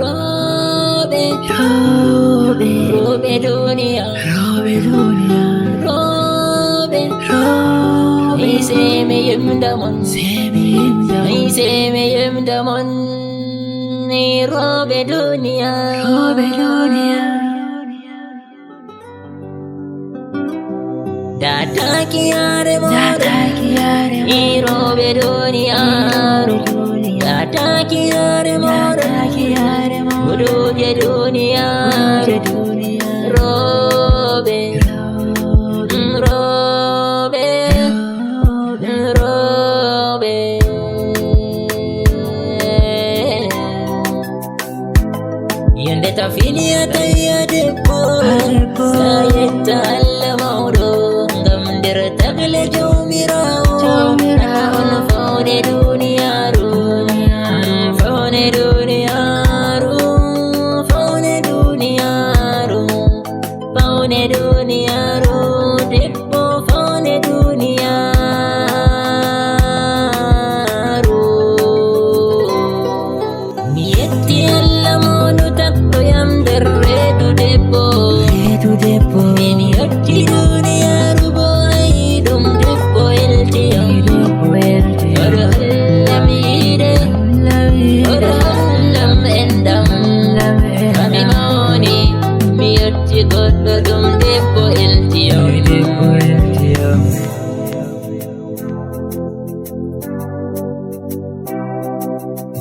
Robe, Robe, robe dunia, robe dunia, robe, robe. me say me yimdamon, Semiyimda, me say me yimdamon, ni robe dunia, robe dunia. Data kiyare moro, Data kiyare ni robe dunia, Data kiyare moro, Data kiyare mo. Uduje dunia, Uje dunia, robe, robe, robe. Yende tafini ataya depo, Adepo. sayeta alla maudo, gamdera tagle jomirao, Jomirao. ana faune duniyaru, faune duniyaru, faune duniyaru, faune duniyaru, depo faune duniyaru. Mietti alla mono takko yam derredu depo, Redu depo, meni otti duniyaru boy dum depo eltiyam. depo elde. Orhallam ide, orhallam endam, kami maoni miotti goddo dum depo eltiyam. Depo elde.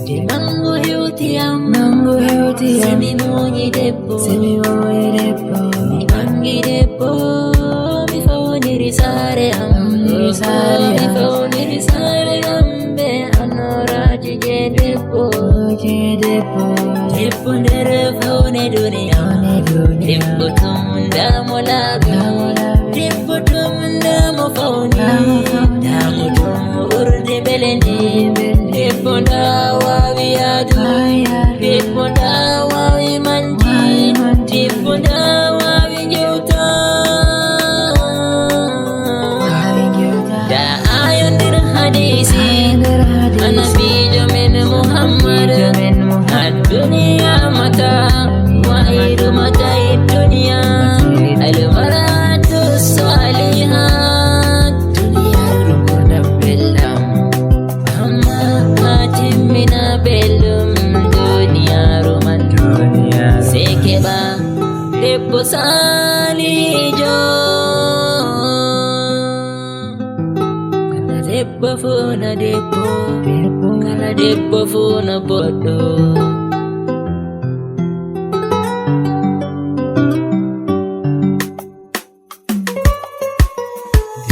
De mango hiutiyam, Mango heutiam, semi moni depo, semi moe depo. mi mangi depo, mi fauni risare am, Risare am. mi fauni risare am, be anoraji je depo. Oje depo, Depo ndere faune dunia, ne dunia. depo tumunda molabi, depo tumunda mo fauni, damu tumu urdi belendi, depo ndawa wiyadu, depo ndawa wimanji, depo ndawa wigeuta. Da ayon dir hadisi, anabijo min Muhammad, الدنيا متاع وخير متاع الدنيا المرأة الصالحات دنيا ركن بالله أما أتمنى بالله دنيا رمان سكبا دبو ساليجو دبو فونا دبو Kala debbo funa boɗɗo.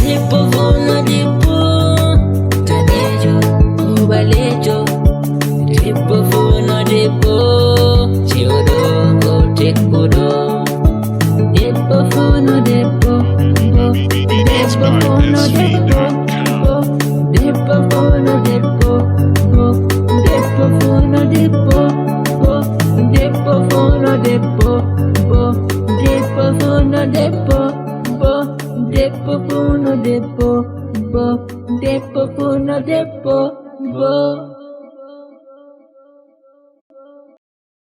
Debbo funa debbo, danejo ko ɓalejo. Debbo funa debbo, cewɗo ko tekkuɗo. Debbo funa debbo, debbo funa debbo.